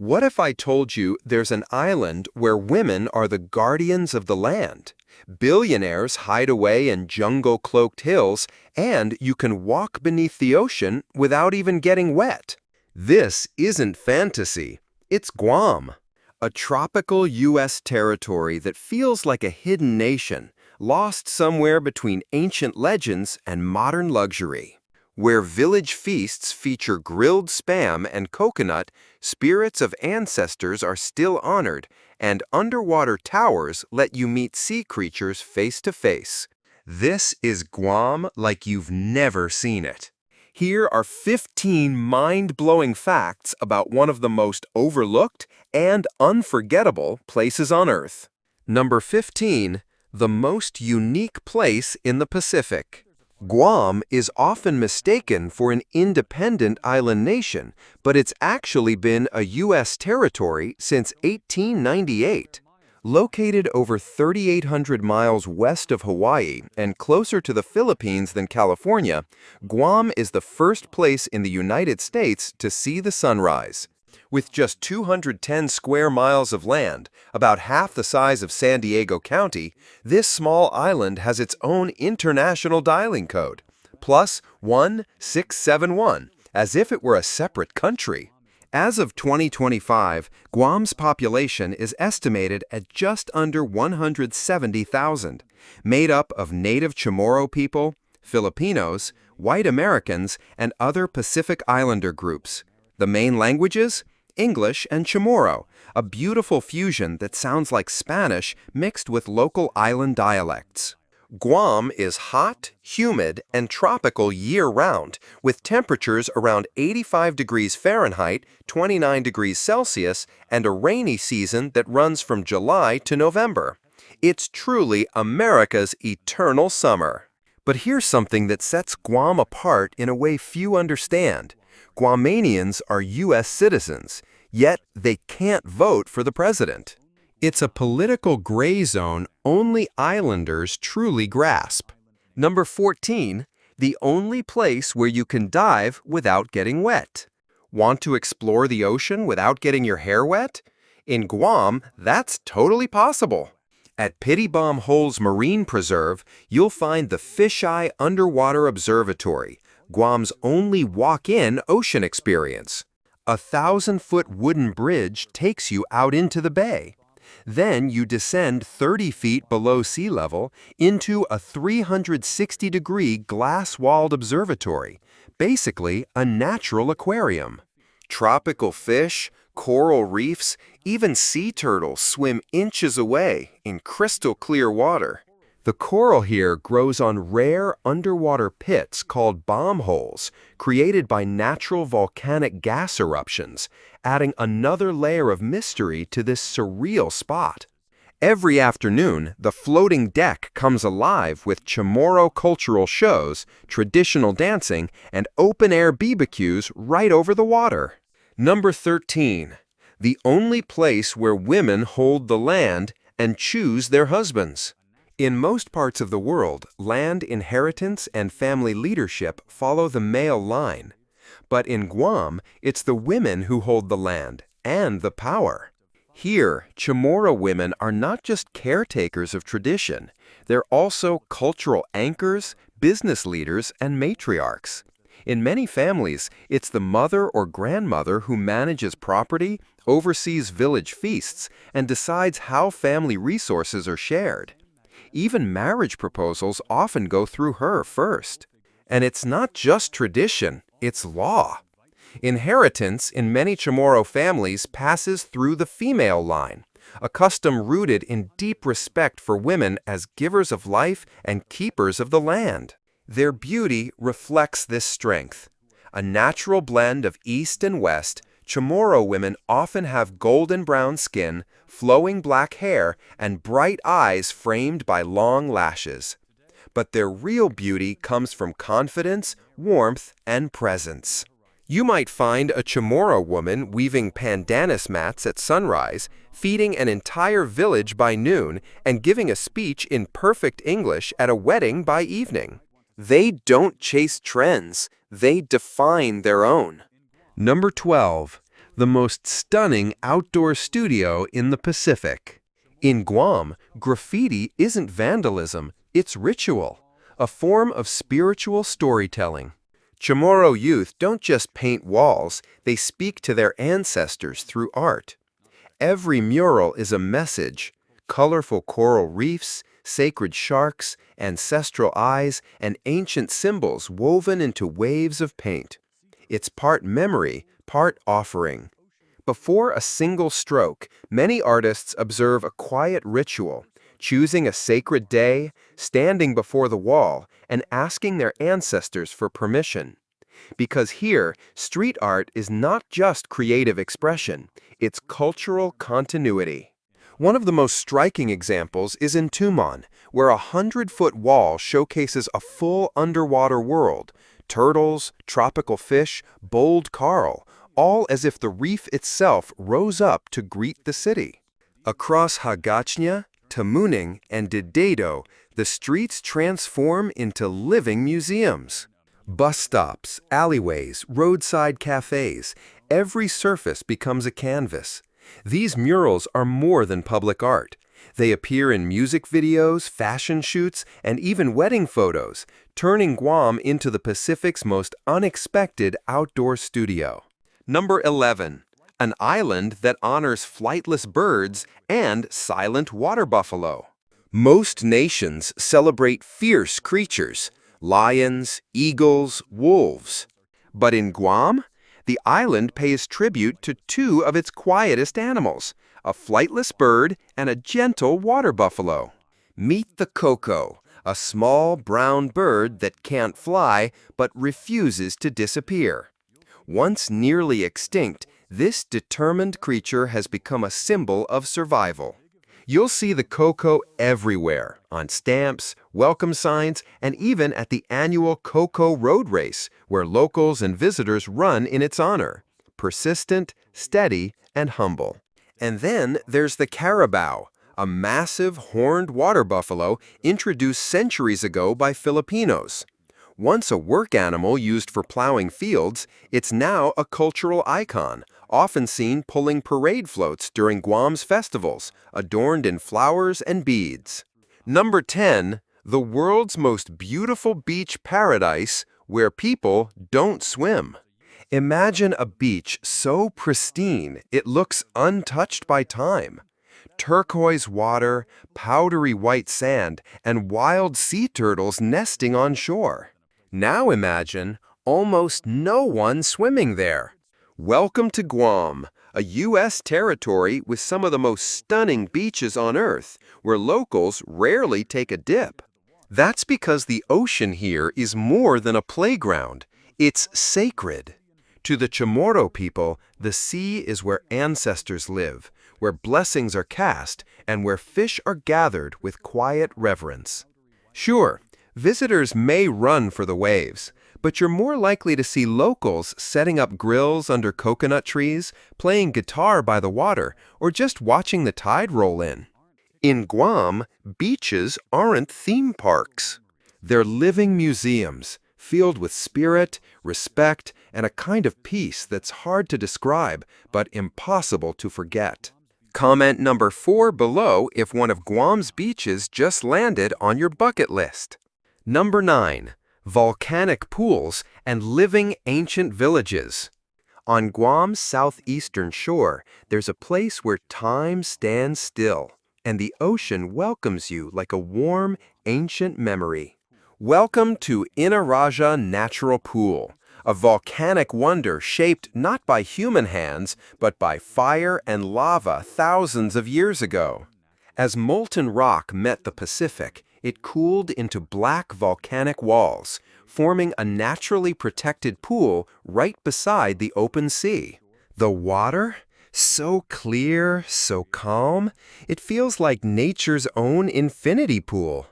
What if I told you there's an island where women are the guardians of the land? Billionaires hide away in jungle-cloaked hills, and you can walk beneath the ocean without even getting wet. This isn't fantasy. It's Guam, a tropical U.S. territory that feels like a hidden nation, lost somewhere between ancient legends and modern luxury. Where village feasts feature grilled spam and coconut, spirits of ancestors are still honored, and underwater towers let you meet sea creatures face to face. This is Guam like you've never seen it. Here are 15 mind-blowing facts about one of the most overlooked and unforgettable places on Earth. Number 15, the most unique place in the Pacific. Guam is often mistaken for an independent island nation, but it's actually been a U.S. territory since 1898. Located over 3,800 miles west of Hawaii and closer to the Philippines than California, Guam is the first place in the United States to see the sunrise. With just 210 square miles of land, about half the size of San Diego County, this small island has its own international dialing code, +1671, as if it were a separate country. As of 2025, Guam's population is estimated at just under 170,000, made up of native Chamorro people, Filipinos, white Americans, and other Pacific Islander groups. The main languages? English and Chamorro, a beautiful fusion that sounds like Spanish mixed with local island dialects. Guam is hot, humid, and tropical year-round, with temperatures around 85 degrees Fahrenheit, 29 degrees Celsius, and a rainy season that runs from July to November. It's truly America's eternal summer. But here's something that sets Guam apart in a way few understand. Guamanians are U.S. citizens, yet they can't vote for the president. It's a political gray zone only islanders truly grasp. Number 14, the only place where you can dive without getting wet. Want to explore the ocean without getting your hair wet? In Guam, that's totally possible. At Pittibom Holes Marine Preserve, you'll find the Fisheye Underwater Observatory, Guam's only walk-in ocean experience. A 1,000-foot wooden bridge takes you out into the bay. Then you descend 30 feet below sea level into a 360-degree glass-walled observatory, basically a natural aquarium. Tropical fish, coral reefs, even sea turtles swim inches away in crystal-clear water. The coral here grows on rare underwater pits called bomb holes, created by natural volcanic gas eruptions, adding another layer of mystery to this surreal spot. Every afternoon, the floating deck comes alive with Chamorro cultural shows, traditional dancing, and open-air BBQs right over the water. Number 13. The only place where women hold the land and choose their husbands. In most parts of the world, land inheritance and family leadership follow the male line. But in Guam, it's the women who hold the land and the power. Here, Chamorro women are not just caretakers of tradition, they're also cultural anchors, business leaders, and matriarchs. In many families, it's the mother or grandmother who manages property, oversees village feasts, and decides how family resources are shared. Even marriage proposals often go through her first. And it's not just tradition, it's law. Inheritance in many Chamorro families passes through the female line, a custom rooted in deep respect for women as givers of life and keepers of the land. Their beauty reflects this strength. A natural blend of East and West, Chamorro women often have golden brown skin, flowing black hair, and bright eyes framed by long lashes. But their real beauty comes from confidence, warmth, and presence. You might find a Chamorro woman weaving pandanus mats at sunrise, feeding an entire village by noon, and giving a speech in perfect English at a wedding by evening. They don't chase trends, they define their own. Number 12. the most stunning outdoor studio in the Pacific. In Guam, graffiti isn't vandalism, it's ritual, a form of spiritual storytelling. Chamorro youth don't just paint walls, they speak to their ancestors through art. Every mural is a message: colorful coral reefs, sacred sharks, ancestral eyes, and ancient symbols woven into waves of paint. It's part memory, part offering. Before a single stroke, many artists observe a quiet ritual, choosing a sacred day, standing before the wall, and asking their ancestors for permission. Because here, street art is not just creative expression, it's cultural continuity. One of the most striking examples is in Tumon, where a 100-foot wall showcases a full underwater world: turtles, tropical fish, bold coral, all as if the reef itself rose up to greet the city. Across Hagachnya, Tamuning, and Didedo, the streets transform into living museums. Bus stops, alleyways, roadside cafes, every surface becomes a canvas. These murals are more than public art. They appear in music videos, fashion shoots, and even wedding photos, turning Guam into the Pacific's most unexpected outdoor studio. Number 11. An island that honors flightless birds and silent water buffalo. Most nations celebrate fierce creatures: lions, eagles, wolves. But in Guam, the island pays tribute to two of its quietest animals, a flightless bird and a gentle water buffalo. Meet the ko'ko, a small brown bird that can't fly but refuses to disappear. Once nearly extinct, this determined creature has become a symbol of survival. You'll see the ko'ko everywhere, on stamps, welcome signs, and even at the annual Ko'ko Road Race, where locals and visitors run in its honor. Persistent, steady, and humble. And then there's the carabao, a massive horned water buffalo introduced centuries ago by Filipinos. Once a work animal used for plowing fields, it's now a cultural icon, often seen pulling parade floats during Guam's festivals, adorned in flowers and beads. Number 10. The world's most beautiful beach paradise where people don't swim. Imagine a beach so pristine it looks untouched by time. Turquoise water, powdery white sand, and wild sea turtles nesting on shore. Now imagine almost no one swimming there. Welcome to Guam, a U.S. territory with some of the most stunning beaches on Earth, where locals rarely take a dip. That's because the ocean here is more than a playground. It's sacred. To the Chamorro people, the sea is where ancestors live, where blessings are cast, and where fish are gathered with quiet reverence. Sure, visitors may run for the waves, but you're more likely to see locals setting up grills under coconut trees, playing guitar by the water, or just watching the tide roll in. In Guam, beaches aren't theme parks. They're living museums, filled with spirit, respect, and a kind of peace that's hard to describe, but impossible to forget. Comment number 4 below if one of Guam's beaches just landed on your bucket list. Number 9. Volcanic pools and living ancient villages. On Guam's southeastern shore, there's a place where time stands still, and the ocean welcomes you like a warm, ancient memory. Welcome to Inaraja Natural Pool, a volcanic wonder shaped not by human hands, but by fire and lava thousands of years ago. As molten rock met the Pacific, it cooled into black volcanic walls, forming a naturally protected pool right beside the open sea. The water? So clear, so calm, it feels like nature's own infinity pool.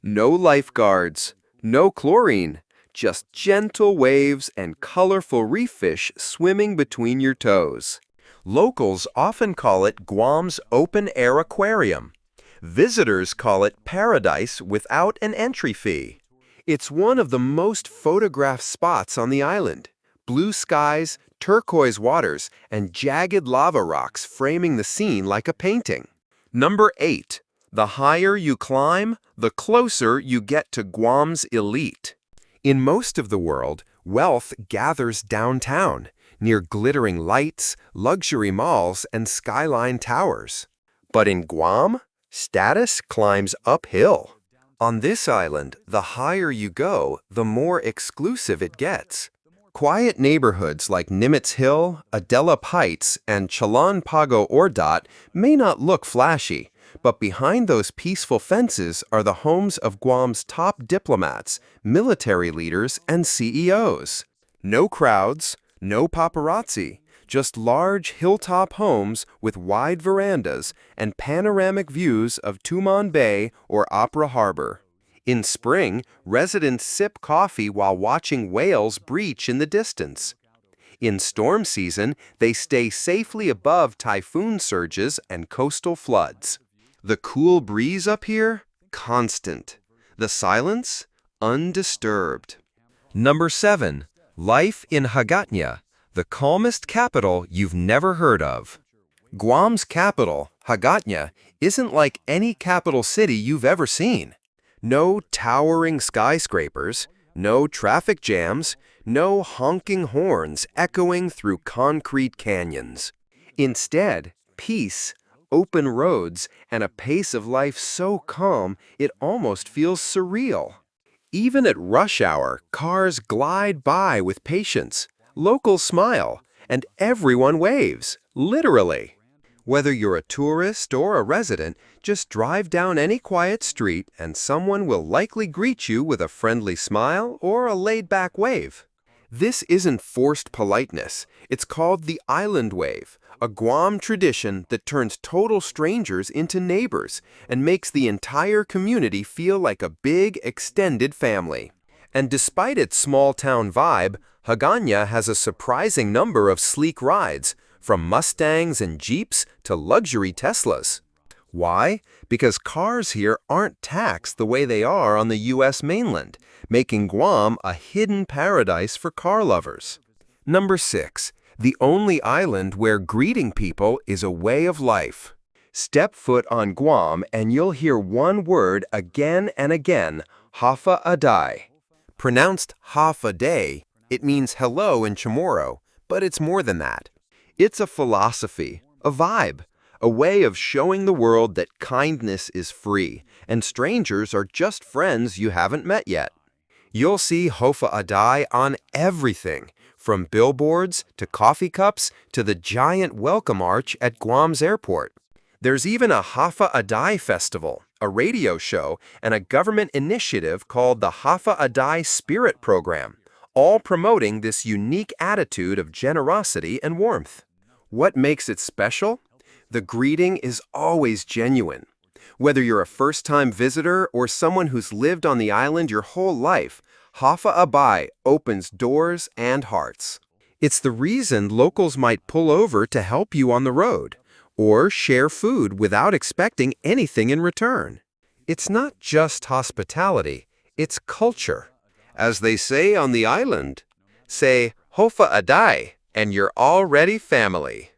No lifeguards, no chlorine, just gentle waves and colorful reef fish swimming between your toes. Locals often call it Guam's open-air aquarium. Visitors call it paradise without an entry fee. It's one of the most photographed spots on the island. Blue skies, turquoise waters, and jagged lava rocks framing the scene like a painting. Number 8. The higher you climb, the closer you get to Guam's elite. In most of the world, wealth gathers downtown, near glittering lights, luxury malls, and skyline towers. But in Guam, status climbs uphill. On this island, the higher you go, the more exclusive it gets. Quiet neighborhoods like Nimitz Hill, Adelap Heights, and Chalan Pago Ordat may not look flashy, but behind those peaceful fences are the homes of Guam's top diplomats, military leaders, and CEOs. No crowds, no paparazzi, just large hilltop homes with wide verandas and panoramic views of Tumon Bay or Opera Harbor. In spring, residents sip coffee while watching whales breach in the distance. In storm season, they stay safely above typhoon surges and coastal floods. The cool breeze up here? Constant. The silence? Undisturbed. Number 7. Life in Hagåtña, the calmest capital you've never heard of. Guam's capital, Hagåtña, isn't like any capital city you've ever seen. No towering skyscrapers, no traffic jams, no honking horns echoing through concrete canyons. Instead, peace, open roads, and a pace of life so calm it almost feels surreal. Even at rush hour, cars glide by with patience, locals smile, and everyone waves, literally. Whether you're a tourist or a resident, just drive down any quiet street and someone will likely greet you with a friendly smile or a laid-back wave. This isn't forced politeness. It's called the island wave, a Guam tradition that turns total strangers into neighbors and makes the entire community feel like a big, extended family. And despite its small-town vibe, Hagåtña has a surprising number of sleek rides, from Mustangs and Jeeps to luxury Teslas. Why? Because cars here aren't taxed the way they are on the U.S. mainland, making Guam a hidden paradise for car lovers. Number 6. The only island where greeting people is a way of life. Step foot on Guam and you'll hear one word again and again, Hafa Adai. Pronounced Hafa Day, it means hello in Chamorro, but it's more than that. It's a philosophy, a vibe, a way of showing the world that kindness is free, and strangers are just friends you haven't met yet. You'll see Hofa Adai on everything, from billboards to coffee cups to the giant welcome arch at Guam's airport. There's even a Hafa Adai festival, a radio show, and a government initiative called the Hafa Adai Spirit Program, all promoting this unique attitude of generosity and warmth. What makes it special? The greeting is always genuine. Whether you're a first-time visitor or someone who's lived on the island your whole life, Hafa Adai opens doors and hearts. It's the reason locals might pull over to help you on the road, or share food without expecting anything in return. It's not just hospitality, it's culture. As they say on the island, say Hofa Adai and you're already family.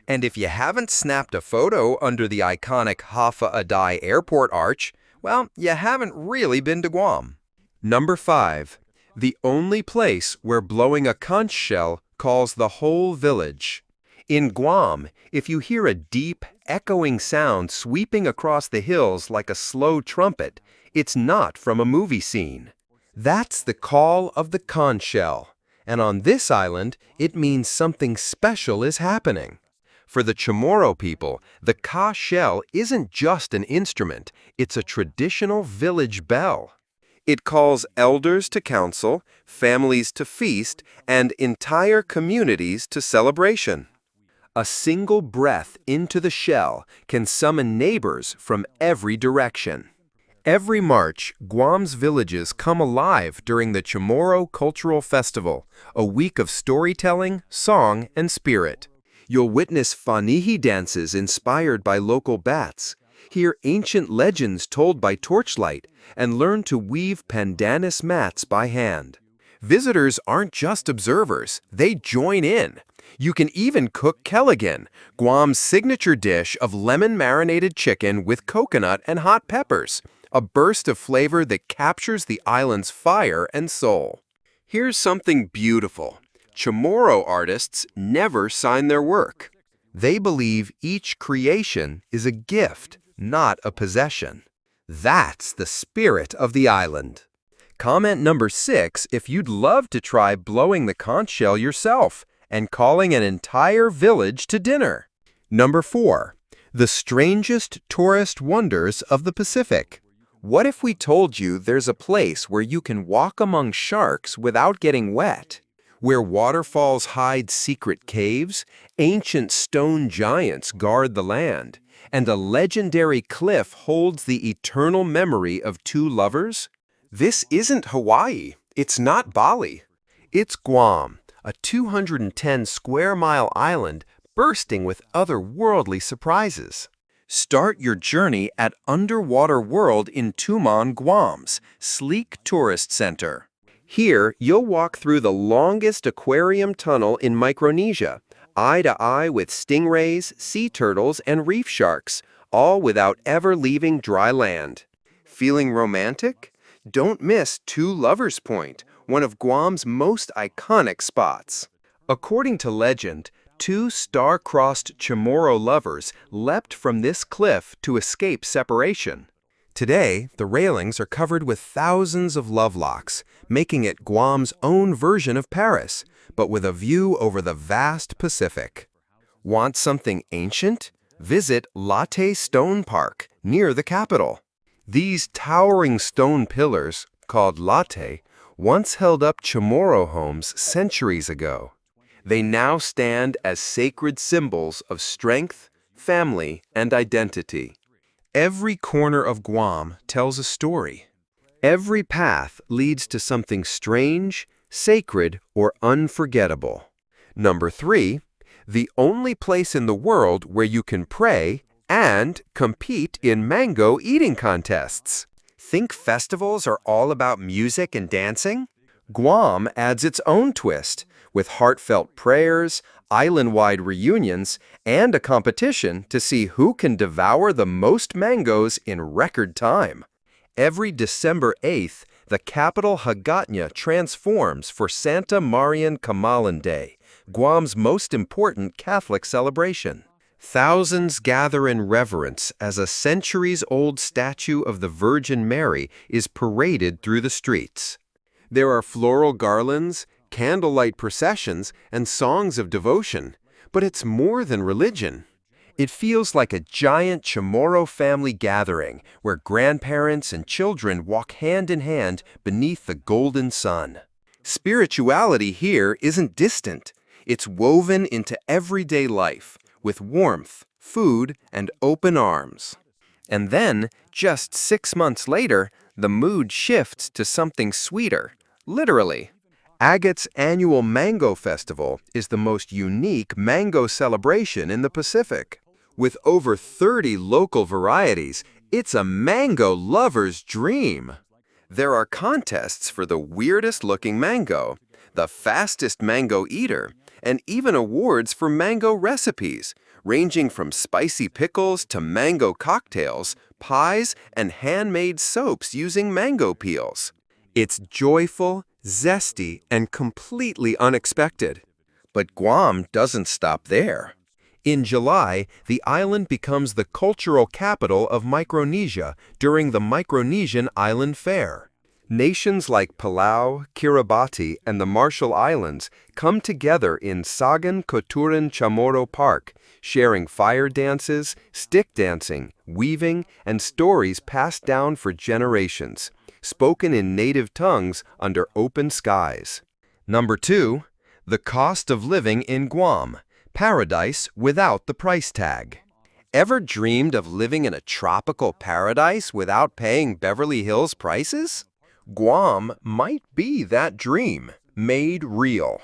And if you haven't snapped a photo under the iconic Hafa Adai airport arch, well, you haven't really been to Guam. Number 5. The only place where blowing a conch shell calls the whole village. In Guam, if you hear a deep, echoing sound sweeping across the hills like a slow trumpet, it's not from a movie scene. That's the call of the conch shell, and on this island, it means something special is happening. For the Chamorro people, the ka shell isn't just an instrument, it's a traditional village bell. It calls elders to council, families to feast, and entire communities to celebration. A single breath into the shell can summon neighbors from every direction. Every March, Guam's villages come alive during the Chamorro Cultural Festival, a week of storytelling, song, and spirit. You'll witness fanihi dances inspired by local bats, hear ancient legends told by torchlight, and learn to weave pandanus mats by hand. Visitors aren't just observers, they join in. You can even cook Kelligan, Guam's signature dish of lemon-marinated chicken with coconut and hot peppers, a burst of flavor that captures the island's fire and soul. Here's something beautiful. Chamorro artists never sign their work. They believe each creation is a gift, not a possession. That's the spirit of the island. Comment number 6 if you'd love to try blowing the conch shell yourself and calling an entire village to dinner. Number 4. The strangest tourist wonders of the Pacific. What if we told you there's a place where you can walk among sharks without getting wet? Where waterfalls hide secret caves, ancient stone giants guard the land, and a legendary cliff holds the eternal memory of two lovers? This isn't Hawaii. It's not Bali. It's Guam, a 210-square-mile island bursting with otherworldly surprises. Start your journey at Underwater World in Tumon, Guam's sleek tourist center. Here, you'll walk through the longest aquarium tunnel in Micronesia, eye to eye with stingrays, sea turtles, and reef sharks, all without ever leaving dry land. Feeling romantic? Don't miss Two Lovers Point, one of Guam's most iconic spots. According to legend, two star-crossed Chamorro lovers leapt from this cliff to escape separation. Today, the railings are covered with thousands of lovelocks, making it Guam's own version of Paris, but with a view over the vast Pacific. Want something ancient? Visit Latte Stone Park, near the capital. These towering stone pillars, called latte, once held up Chamorro homes centuries ago. They now stand as sacred symbols of strength, family, and identity. Every corner of Guam tells a story. Every path leads to something strange, sacred, or unforgettable. Number 3, the only place in the world where you can pray and compete in mango eating contests. Think festivals are all about music and dancing? Guam adds its own twist, with heartfelt prayers, island-wide reunions, and a competition to see who can devour the most mangoes in record time. Every December 8th, the capital Hagatna transforms for Santa Marian Kamalan Day, Guam's most important Catholic celebration. Thousands gather in reverence as a centuries-old statue of the Virgin Mary is paraded through the streets. There are floral garlands, candlelight processions, and songs of devotion, but it's more than religion. It feels like a giant Chamorro family gathering where grandparents and children walk hand in hand beneath the golden sun. Spirituality here isn't distant. It's woven into everyday life, with warmth, food, and open arms. And then, just 6 months later, the mood shifts to something sweeter, literally. Agate's annual Mango Festival is the most unique mango celebration in the Pacific. With over 30 local varieties, it's a mango lover's dream. There are contests for the weirdest-looking mango, the fastest mango eater, and even awards for mango recipes, ranging from spicy pickles to mango cocktails, pies, and handmade soaps using mango peels. It's joyful, zesty, and completely unexpected. But Guam doesn't stop there. In July, the island becomes the cultural capital of Micronesia during the Micronesian Island Fair. Nations like Palau, Kiribati, and the Marshall Islands come together in Sagan Koturan Chamorro Park, sharing fire dances, stick dancing, weaving, and stories passed down for generations, spoken in native tongues under open skies. Number 2, the cost of living in Guam, paradise without the price tag. Ever dreamed of living in a tropical paradise without paying Beverly Hills prices? Guam might be that dream, made real.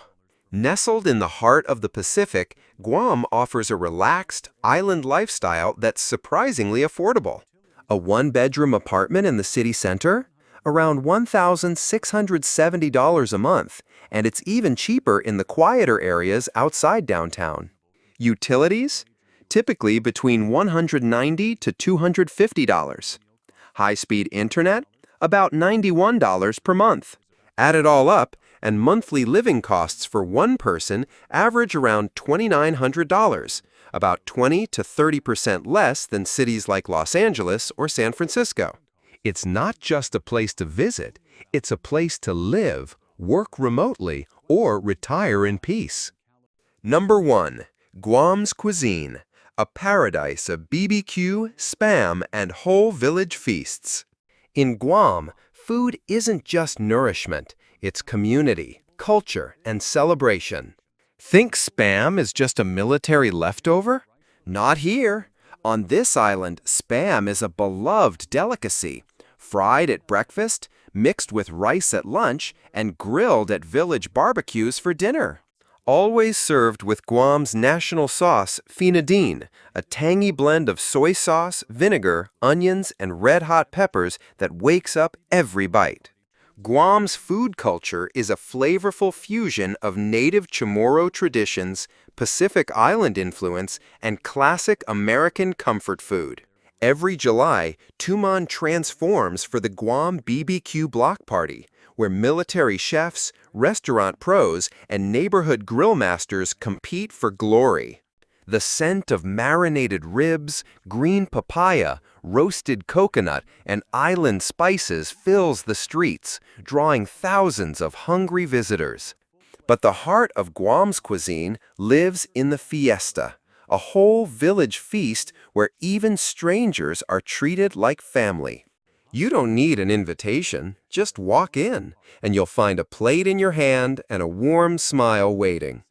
Nestled in the heart of the Pacific, Guam offers a relaxed, island lifestyle that's surprisingly affordable. A one-bedroom apartment in the city center? around $1,670 a month, and it's even cheaper in the quieter areas outside downtown. Utilities? Typically between $190 to $250. High-speed internet? About $91 per month. Add it all up, and monthly living costs for one person average around $2,900, about 20 to 30% less than cities like Los Angeles or San Francisco. It's not just a place to visit, it's a place to live, work remotely, or retire in peace. Number 1. Guam's cuisine, a paradise of BBQ, spam, and whole village feasts. In Guam, food isn't just nourishment, it's community, culture, and celebration. Think spam is just a military leftover? Not here. On this island, spam is a beloved delicacy, fried at breakfast, mixed with rice at lunch, and grilled at village barbecues for dinner. Always served with Guam's national sauce, finadine, a tangy blend of soy sauce, vinegar, onions, and red-hot peppers that wakes up every bite. Guam's food culture is a flavorful fusion of native Chamorro traditions, Pacific Island influence, and classic American comfort food. Every July, Tumon transforms for the Guam BBQ Block Party, where military chefs, restaurant pros, and neighborhood grill masters compete for glory. The scent of marinated ribs, green papaya, roasted coconut, and island spices fills the streets, drawing thousands of hungry visitors. But the heart of Guam's cuisine lives in the fiesta, a whole village feast where even strangers are treated like family. You don't need an invitation, just walk in, and you'll find a plate in your hand and a warm smile waiting.